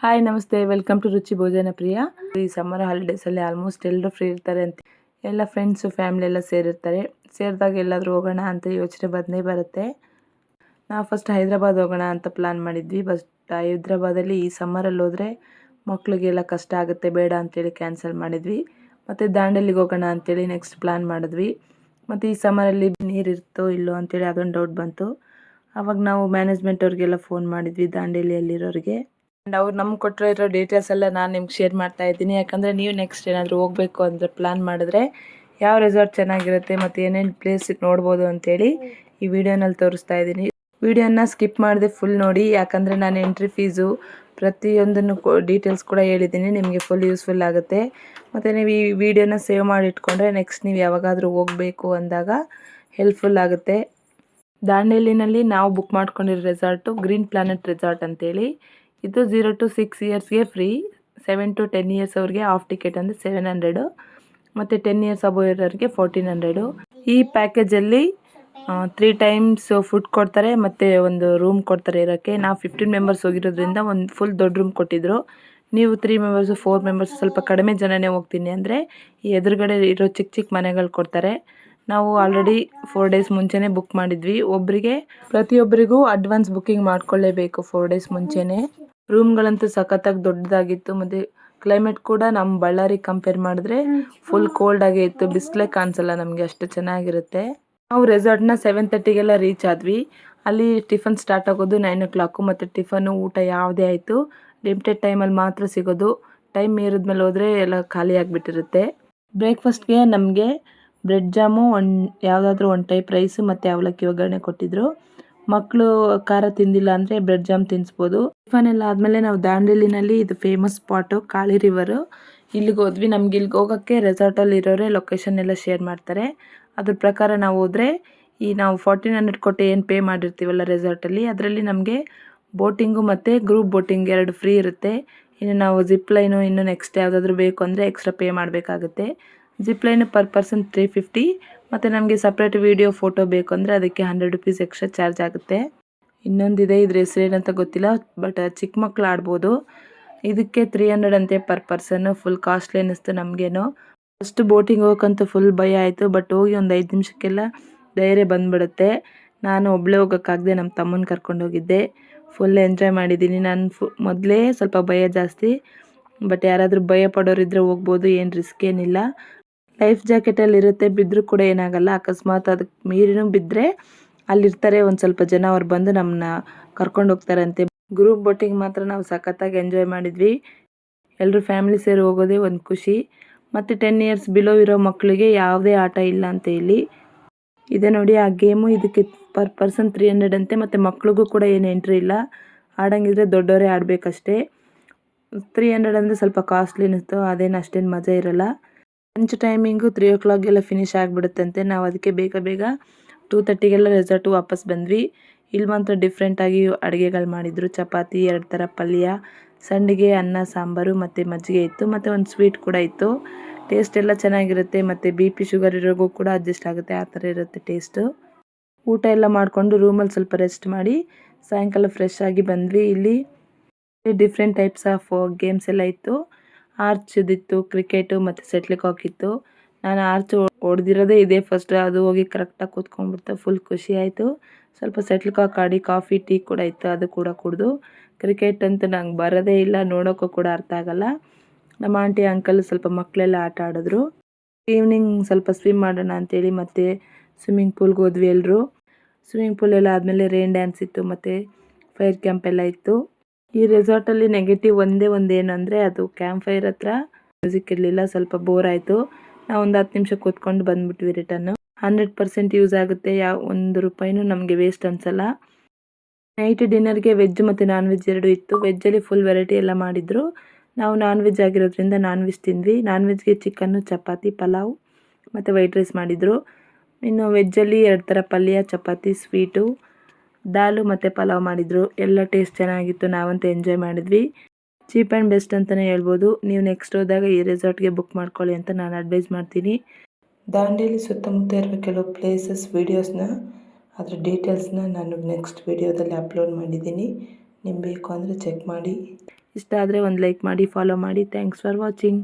Hi ನಮಸ್ತೆ, welcome to ರುಚಿ ಭೋಜನ ಪ್ರಿಯ. ಈ ಸಮ್ಮರ್ ಹಾಲಿಡೇಸಲ್ಲಿ ಆಲ್ಮೋಸ್ಟ್ ಎಲ್ಲರೂ ಫ್ರೀ ಇರ್ತಾರೆ ಅಂತ ಎಲ್ಲ ಫ್ರೆಂಡ್ಸು ಫ್ಯಾಮಿಲಿ ಎಲ್ಲ ಸೇರಿರ್ತಾರೆ. ಸೇರಿದಾಗ ಎಲ್ಲಾದರೂ ಹೋಗೋಣ ಅಂತ ಯೋಚನೆ ಬಂದೇ ಬರುತ್ತೆ. ನಾವು ಫಸ್ಟ್ ಹೈದ್ರಾಬಾದ್ ಹೋಗೋಣ ಅಂತ ಪ್ಲ್ಯಾನ್ ಮಾಡಿದ್ವಿ. ಬಟ್ ಹೈದ್ರಾಬಾದಲ್ಲಿ ಈ ಸಮ್ಮರಲ್ಲಿ ಹೋದರೆ ಮಕ್ಕಳಿಗೆಲ್ಲ ಕಷ್ಟ ಆಗುತ್ತೆ, ಬೇಡ ಅಂತೇಳಿ ಕ್ಯಾನ್ಸಲ್ ಮಾಡಿದ್ವಿ. ಮತ್ತು ದಾಂಡೇಲಿಗೆ ಹೋಗೋಣ ಅಂತೇಳಿ ನೆಕ್ಸ್ಟ್ ಪ್ಲ್ಯಾನ್ ಮಾಡಿದ್ವಿ. ಮತ್ತು ಈ ಸಮ್ಮರಲ್ಲಿ ನೀರಿರ್ತೋ ಇಲ್ಲೋ ಅಂತೇಳಿ ಅದೊಂದು ಡೌಟ್ ಬಂತು. ಆವಾಗ ನಾವು ಮ್ಯಾನೇಜ್ಮೆಂಟ್ ಅವ್ರಿಗೆಲ್ಲ ಫೋನ್ ಮಾಡಿದ್ವಿ, ದಾಂಡೇಲಿಯಲ್ಲಿರೋರಿಗೆ. ಆ್ಯಂಡ್ ಅವ್ರು ನಮ್ಗೆ ಕೊಟ್ಟಿರೋ ಡೀಟೇಲ್ಸ್ ಎಲ್ಲ ನಾನು ನಿಮ್ಗೆ ಶೇರ್ ಮಾಡ್ತಾ ಇದ್ದೀನಿ. ಯಾಕಂದರೆ ನೀವು ನೆಕ್ಸ್ಟ್ ಏನಾದರೂ ಹೋಗಬೇಕು ಅಂದರೆ ಪ್ಲ್ಯಾನ್ ಮಾಡಿದ್ರೆ ಯಾವ ರೆಸಾರ್ಟ್ ಚೆನ್ನಾಗಿರುತ್ತೆ ಮತ್ತು ಏನೇನು ಪ್ಲೇಸ್ ನೋಡ್ಬೋದು ಅಂತೇಳಿ ಈ ವಿಡಿಯೋನಲ್ಲಿ ತೋರಿಸ್ತಾ ಇದ್ದೀನಿ. ವಿಡಿಯೋನ ಸ್ಕಿಪ್ ಮಾಡಿದೆ ಫುಲ್ ನೋಡಿ, ಯಾಕಂದರೆ ನಾನು ಎಂಟ್ರಿ ಫೀಸು ಪ್ರತಿಯೊಂದನ್ನು ಡೀಟೇಲ್ಸ್ ಕೂಡ ಹೇಳಿದ್ದೀನಿ. ನಿಮಗೆ ಫುಲ್ ಯೂಸ್ಫುಲ್ ಆಗುತ್ತೆ. ಮತ್ತು ನೀವು ಈ ವಿಡಿಯೋನ ಸೇವ್ ಮಾಡಿ ಇಟ್ಕೊಂಡ್ರೆ ನೆಕ್ಸ್ಟ್ ನೀವು ಯಾವಾಗಾದರೂ ಹೋಗಬೇಕು ಅಂದಾಗ ಹೆಲ್ಪ್ಫುಲ್ ಆಗುತ್ತೆ. ದಾಂಡೇಲಿನಲ್ಲಿ ನಾವು ಬುಕ್ ಮಾಡ್ಕೊಂಡಿರೋ ರೆಸಾರ್ಟು ಗ್ರೀನ್ ಪ್ಲಾನೆಟ್ ರೆಸಾರ್ಟ್ ಅಂತೇಳಿ. ಇದು 0 to 6 ಇಯರ್ಸ್ಗೆ ಫ್ರೀ, 7 to 10 ಇಯರ್ಸ್ ಅವ್ರಿಗೆ ಆಫ್ ಟಿಕೆಟ್ ಅಂದರೆ 700 ಮತ್ತು 10 ಇಯರ್ಸ್ ಅಬೋ ಇರೋರಿಗೆ 1400. ಈ ಪ್ಯಾಕೇಜಲ್ಲಿ 3 ಟೈಮ್ಸ್ ಫುಡ್ ಕೊಡ್ತಾರೆ ಮತ್ತು ಒಂದು ರೂಮ್ ಕೊಡ್ತಾರೆ ಇರೋಕ್ಕೆ. ನಾವು 15 ಮೆಂಬರ್ಸ್ ಹೋಗಿರೋದ್ರಿಂದ ಒಂದು ಫುಲ್ ದೊಡ್ಡ ರೂಮ್ ಕೊಟ್ಟಿದ್ದರು. ನೀವು 3 ಮೆಂಬರ್ಸು 4 ಮೆಂಬರ್ಸ್ ಸ್ವಲ್ಪ ಕಡಿಮೆ ಜನನೇ ಹೋಗ್ತೀನಿ ಅಂದರೆ ಈ ಎದುರುಗಡೆ ಇರೋ ಚಿಕ್ಕ ಚಿಕ್ಕ ಮನೆಗಳು ಕೊಡ್ತಾರೆ. ನಾವು ಆಲ್ರೆಡಿ 4 ಡೇಸ್ ಮುಂಚೆನೇ ಬುಕ್ ಮಾಡಿದ್ವಿ. ಪ್ರತಿಯೊಬ್ಬರಿಗೂ ಅಡ್ವಾನ್ಸ್ ಬುಕ್ಕಿಂಗ್ ಮಾಡ್ಕೊಳ್ಳೇಬೇಕು 4 ಡೇಸ್ ಮುಂಚೆನೇ. ರೂಮ್ಗಳಂತೂ ಸಖತ್ತಾಗಿ ದೊಡ್ಡದಾಗಿತ್ತು ಮತ್ತು ಕ್ಲೈಮೇಟ್ ಕೂಡ ನಮ್ಮ ಬಳ್ಳಾರಿ ಕಂಪೇರ್ ಮಾಡಿದ್ರೆ ಫುಲ್ ಕೋಲ್ಡ್ ಆಗೇ ಇತ್ತು. ಬಿಸಿಲೇ ಕಾಣಿಸಲ್ಲ ನಮಗೆ, ಅಷ್ಟು ಚೆನ್ನಾಗಿರುತ್ತೆ. ನಾವು ರೆಸಾರ್ಟ್ನ 7:30ಗೆಲ್ಲ ರೀಚ್ ಆದ್ವಿ. ಅಲ್ಲಿ ಟಿಫನ್ ಸ್ಟಾರ್ಟ್ ಆಗೋದು 9 o'clock ಮತ್ತು ಟಿಫನು ಊಟ ಯಾವುದೇ ಆಯಿತು ಲಿಮಿಟೆಡ್ ಟೈಮಲ್ಲಿ ಮಾತ್ರ ಸಿಗೋದು. ಟೈಮ್ ಮೀರಿದ್ಮೇಲೆ ಹೋದರೆ ಎಲ್ಲ ಖಾಲಿ ಆಗಿಬಿಟ್ಟಿರುತ್ತೆ. ಬ್ರೇಕ್ಫಾಸ್ಟ್ಗೆ ನಮಗೆ ಬ್ರೆಡ್ ಜಾಮು ಯಾವುದಾದ್ರೂ ಒಂದು ಟೈಪ್ ರೈಸು ಮತ್ತು ಅವಲಕ್ಕಿ ಒಗ್ಗರಣೆ ಕೊಟ್ಟಿದ್ದರು. ಮಕ್ಕಳು ಖಾರ ತಿಂದಿಲ್ಲ ಅಂದರೆ ಬ್ರೆಡ್ ಜಾಮ್ ತಿನ್ನಿಸ್ಬೋದು. ಟಿಫನ್ ಎಲ್ಲ ಆದಮೇಲೆ ನಾವು ದಾಂಡೇಲಿನಲ್ಲಿ ಇದು ಫೇಮಸ್ ಸ್ಪಾಟು ಕಾಳಿ ರಿವರು, ಇಲ್ಲಿಗೆ ಹೋದ್ವಿ. ನಮ್ಗೆ ಇಲ್ಲಿಗೆ ಹೋಗೋಕ್ಕೆ ರೆಸಾರ್ಟಲ್ಲಿ ಇರೋರೆ ಲೊಕೇಶನ್ ಎಲ್ಲ ಶೇರ್ ಮಾಡ್ತಾರೆ. ಅದ್ರ ಪ್ರಕಾರ ನಾವು ಹೋದರೆ ನಾವು 1400 ಕೊಟ್ಟು ಏನು ಪೇ ಮಾಡಿರ್ತೀವಲ್ಲ ರೆಸಾರ್ಟಲ್ಲಿ, ಅದರಲ್ಲಿ ನಮಗೆ ಬೋಟಿಂಗು ಮತ್ತು ಗ್ರೂಪ್ ಬೋಟಿಂಗ್ 2 ಫ್ರೀ ಇರುತ್ತೆ. ಇನ್ನು ನಾವು ಜಿಪ್ ಲೈನು ಇನ್ನು ನೆಕ್ಸ್ಟ್ ಯಾವುದಾದ್ರೂ ಬೇಕು ಅಂದರೆ ಎಕ್ಸ್ಟ್ರಾ ಪೇ ಮಾಡಬೇಕಾಗುತ್ತೆ. ಜಿಪ್ ಲೈನು ಪರ್ ಪರ್ಸನ್ 350 ಮತ್ತು ನಮಗೆ ಸಪ್ರೇಟ್ ವೀಡಿಯೋ ಫೋಟೋ ಬೇಕು ಅಂದರೆ ಅದಕ್ಕೆ 100 rupees ಎಕ್ಸ್ಟ್ರಾ ಚಾರ್ಜ್ ಆಗುತ್ತೆ. ಇನ್ನೊಂದಿದೆ, ಇದ್ರ ಹೆಸರು ಏನಂತ ಗೊತ್ತಿಲ್ಲ, ಬಟ್ ಚಿಕ್ಕ ಮಕ್ಕಳು ಆಡ್ಬೋದು. ಇದಕ್ಕೆ 300 ಅಂತೆ ಪರ್ ಪರ್ಸನ್ನು. ಫುಲ್ ಕಾಸ್ಟ್ಲಿ ಅನ್ನಿಸ್ತು ನಮಗೇನೋ. ಫಸ್ಟ್ ಬೋಟಿಂಗ್ ಹೋಗೋಕ್ಕಂತೂ ಫುಲ್ ಭಯ ಆಯಿತು, ಬಟ್ ಹೋಗಿ ಒಂದು 5 ನಿಮಿಷಕ್ಕೆಲ್ಲ ಧೈರ್ಯ ಬಂದುಬಿಡುತ್ತೆ. ನಾನು ಒಬ್ಬಳೇ ಹೋಗೋಕ್ಕಾಗದೆ ನಮ್ಮ ತಮ್ಮನ ಕರ್ಕೊಂಡು ಹೋಗಿದ್ದೆ. ಫುಲ್ ಎಂಜಾಯ್ ಮಾಡಿದ್ದೀನಿ. ನಾನು ಮೊದಲೇ ಸ್ವಲ್ಪ ಭಯ ಜಾಸ್ತಿ, ಬಟ್ ಯಾರಾದರೂ ಭಯ ಪಡೋರಿದ್ದರೆ ಹೋಗ್ಬೋದು, ಏನು ರಿಸ್ಕ್ ಏನಿಲ್ಲ. ಲೈಫ್ ಜಾಕೆಟಲ್ಲಿ ಇರುತ್ತೆ, ಬಿದ್ದರೂ ಕೂಡ ಏನಾಗಲ್ಲ. ಅಕಸ್ಮಾತ್ ಅದಕ್ಕೆ ಮೀರಿನೂ ಬಿದ್ದರೆ ಅಲ್ಲಿರ್ತಾರೆ ಒಂದು ಸ್ವಲ್ಪ ಜನ, ಅವ್ರು ಬಂದು ನಮ್ಮನ್ನ ಕರ್ಕೊಂಡು ಹೋಗ್ತಾರಂತೆ. ಗ್ರೂಪ್ ಬೋಟಿಂಗ್ ಮಾತ್ರ ನಾವು ಸಖತ್ತಾಗಿ ಎಂಜಾಯ್ ಮಾಡಿದ್ವಿ. ಎಲ್ಲರೂ ಫ್ಯಾಮಿಲಿ ಸೇರಿ ಹೋಗೋದೇ ಒಂದು ಖುಷಿ. ಮತ್ತು 10 ಇಯರ್ಸ್ ಬಿಲೋ ಇರೋ ಮಕ್ಕಳಿಗೆ ಯಾವುದೇ ಆಟ ಇಲ್ಲ ಅಂತ ಇಲ್ಲಿ ಇದೆ ನೋಡಿ ಆ ಗೇಮು. ಇದಕ್ಕೆ ಪರ್ ಪರ್ಸನ್ 300 ಅಂತೆ ಮತ್ತು ಮಕ್ಳಿಗೂ ಕೂಡ ಏನು ಎಂಟ್ರಿ ಇಲ್ಲ. ಆಡೋಂಗಿದ್ರೆ ದೊಡ್ಡವರೇ ಆಡಬೇಕಷ್ಟೇ. 300 ಅಂದರೆ ಸ್ವಲ್ಪ ಕಾಸ್ಟ್ಲಿ ಅನ್ನಿಸ್ತು, ಅದೇನು ಅಷ್ಟೇನು ಮಜಾ ಇರಲ್ಲ. ಲಂಚ್ ಟೈಮಿಂಗು 3 o'clockಗೆಲ್ಲ ಫಿನಿಶ್ ಆಗಿಬಿಡುತ್ತಂತೆ. ನಾವು ಅದಕ್ಕೆ ಬೇಗ 2:30ಗೆಲ್ಲ ರೆಸಾರ್ಟು ವಾಪಸ್ ಬಂದ್ವಿ. ಇಲ್ಲಿ ಮಾತ್ರ ಡಿಫ್ರೆಂಟಾಗಿ ಅಡುಗೆಗಳು ಮಾಡಿದರು. ಚಪಾತಿ, 2 ಥರ ಪಲ್ಯ, ಸಂಡಿಗೆ, ಅನ್ನ ಸಾಂಬಾರು ಮತ್ತು ಮಜ್ಜಿಗೆ ಇತ್ತು ಮತ್ತು ಒಂದು ಸ್ವೀಟ್ ಕೂಡ ಇತ್ತು. ಟೇಸ್ಟ್ ಎಲ್ಲ ಚೆನ್ನಾಗಿರುತ್ತೆ ಮತ್ತು BP ಶುಗರ್ ಇರೋಗೂ ಕೂಡ ಅಡ್ಜಸ್ಟ್ ಆಗುತ್ತೆ, ಆ ಥರ ಇರುತ್ತೆ ಟೇಸ್ಟು. ಊಟ ಎಲ್ಲ ಮಾಡಿಕೊಂಡು ರೂಮಲ್ಲಿ ಸ್ವಲ್ಪ ರೆಸ್ಟ್ ಮಾಡಿ ಸಾಯಂಕಾಲ ಫ್ರೆಶ್ ಆಗಿ ಬಂದ್ವಿ. ಇಲ್ಲಿ ಡಿಫ್ರೆಂಟ್ ಟೈಪ್ಸ್ ಆಫ್ ಗೇಮ್ಸ್ ಎಲ್ಲ ಇತ್ತು. ಆರ್ಚ್ದಿತ್ತು, ಕ್ರಿಕೆಟು ಮತ್ತು ಸೆಟ್ಲ್ಕಾಕ್ ಇತ್ತು. ನಾನು ಆರ್ಚ್ ಹೊಡೆದಿರೋದೇ ಇದೆ ಫಸ್ಟ್, ಅದು ಹೋಗಿ ಕರೆಕ್ಟಾಗಿ ಕೂತ್ಕೊಂಡ್ಬಿಡ್ತು. ಫುಲ್ ಖುಷಿ ಆಯಿತು. ಸ್ವಲ್ಪ ಸೆಟ್ಲ್ಕಾಕ್ ಆಡಿ ಕಾಫಿ ಟೀ ಕೂಡ ಇತ್ತು, ಅದು ಕೂಡ ಕುಡಿದು. ಕ್ರಿಕೆಟ್ ಅಂತೂ ನಂಗೆ ಬರೋದೇ ಇಲ್ಲ, ನೋಡೋಕ್ಕೂ ಕೂಡ ಅರ್ಥ ಆಗಲ್ಲ. ನಮ್ಮ ಆಂಟಿ ಅಂಕಲ್ ಸ್ವಲ್ಪ ಮಕ್ಕಳೆಲ್ಲ ಆಟ ಆಡಿದ್ರು. ಈವ್ನಿಂಗ್ ಸ್ವಲ್ಪ ಸ್ವಿಮ್ ಮಾಡೋಣ ಅಂತೇಳಿ ಮತ್ತೆ ಸ್ವಿಮ್ಮಿಂಗ್ ಪೂಲ್ಗೆ ಹೋದ್ವಿ ಎಲ್ಲರೂ. ಸ್ವಿಮ್ಮಿಂಗ್ ಪೂಲ್ ಎಲ್ಲ ಆದಮೇಲೆ ರೈನ್ ಡ್ಯಾನ್ಸ್ ಇತ್ತು ಮತ್ತು ಫೈರ್ ಕ್ಯಾಂಪ್ ಎಲ್ಲ ಇತ್ತು. ಈ ರೆಸಾರ್ಟಲ್ಲಿ ನೆಗೆಟಿವ್ ಒಂದೇ ಏನು ಅಂದರೆ ಅದು ಕ್ಯಾಂಪ್ ಫೈರ್ ಹತ್ರ ಮ್ಯೂಸಿಕ್ ಇರಲಿಲ್ಲ, ಸ್ವಲ್ಪ ಬೋರ್ ಆಯಿತು. ನಾವು ಒಂದು 10 ನಿಮಿಷ ಕೂತ್ಕೊಂಡು ಬಂದುಬಿಟ್ವಿ ರಿಟರ್ನು. 100% ಯೂಸ್ ಆಗುತ್ತೆ, ಯಾವ 1 ರೂಪಾಯಿನೂ ನಮಗೆ ವೇಸ್ಟ್ ಅನಿಸಲ್ಲ. ನೈಟ್ ಡಿನ್ನರ್ಗೆ ವೆಜ್ ಮತ್ತು ನಾನ್ ವೆಜ್ 2 ಇತ್ತು. ವೆಜ್ಜಲ್ಲಿ ಫುಲ್ ವೆರೈಟಿ ಎಲ್ಲ ಮಾಡಿದರು. ನಾವು ನಾನ್ ವೆಜ್ ಆಗಿರೋದ್ರಿಂದ ನಾನ್ ವೆಜ್ ತಿಂದ್ವಿ. ನಾನ್ ವೆಜ್ಗೆ ಚಿಕನ್ನು, ಚಪಾತಿ, ಪಲಾವ್ ಮತ್ತು ವೈಟ್ ರೈಸ್ ಮಾಡಿದರು. ಇನ್ನು ವೆಜ್ಜಲ್ಲಿ 2 ಥರ ಪಲ್ಯ, ಚಪಾತಿ, ಸ್ವೀಟು, ದಾಲು ಮತ್ತು ಪಲಾವ್ ಮಾಡಿದರು. ಎಲ್ಲ ಟೇಸ್ಟ್ ಚೆನ್ನಾಗಿತ್ತು, ನಾವಂತೂ ಎಂಜಾಯ್ ಮಾಡಿದ್ವಿ. ಚೀಪ್ ಆ್ಯಂಡ್ ಬೆಸ್ಟ್ ಅಂತಲೇ ಹೇಳ್ಬೋದು. ನೀವು ನೆಕ್ಸ್ಟ್ ಹೋದಾಗ ಈ ರೆಸಾರ್ಟ್ಗೆ ಬುಕ್ ಮಾಡ್ಕೊಳ್ಳಿ ಅಂತ ನಾನು ಅಡ್ವೈಸ್ ಮಾಡ್ತೀನಿ. ದಾಂಡೇಲಿ ಸುತ್ತಮುತ್ತ ಇರುವ ಕೆಲವು ಪ್ಲೇಸಸ್ ವೀಡಿಯೋಸ್ನ, ಅದರ ಡೀಟೇಲ್ಸ್ನ ನಾನು ನೆಕ್ಸ್ಟ್ ವೀಡಿಯೋದಲ್ಲಿ ಅಪ್ಲೋಡ್ ಮಾಡಿದ್ದೀನಿ. ನಿಮ್ಗೆ ಬೇಕು ಅಂದರೆ ಚೆಕ್ ಮಾಡಿ. ಇಷ್ಟ ಆದರೆ ಒಂದು ಲೈಕ್ ಮಾಡಿ, ಫಾಲೋ ಮಾಡಿ. Thanks for watching.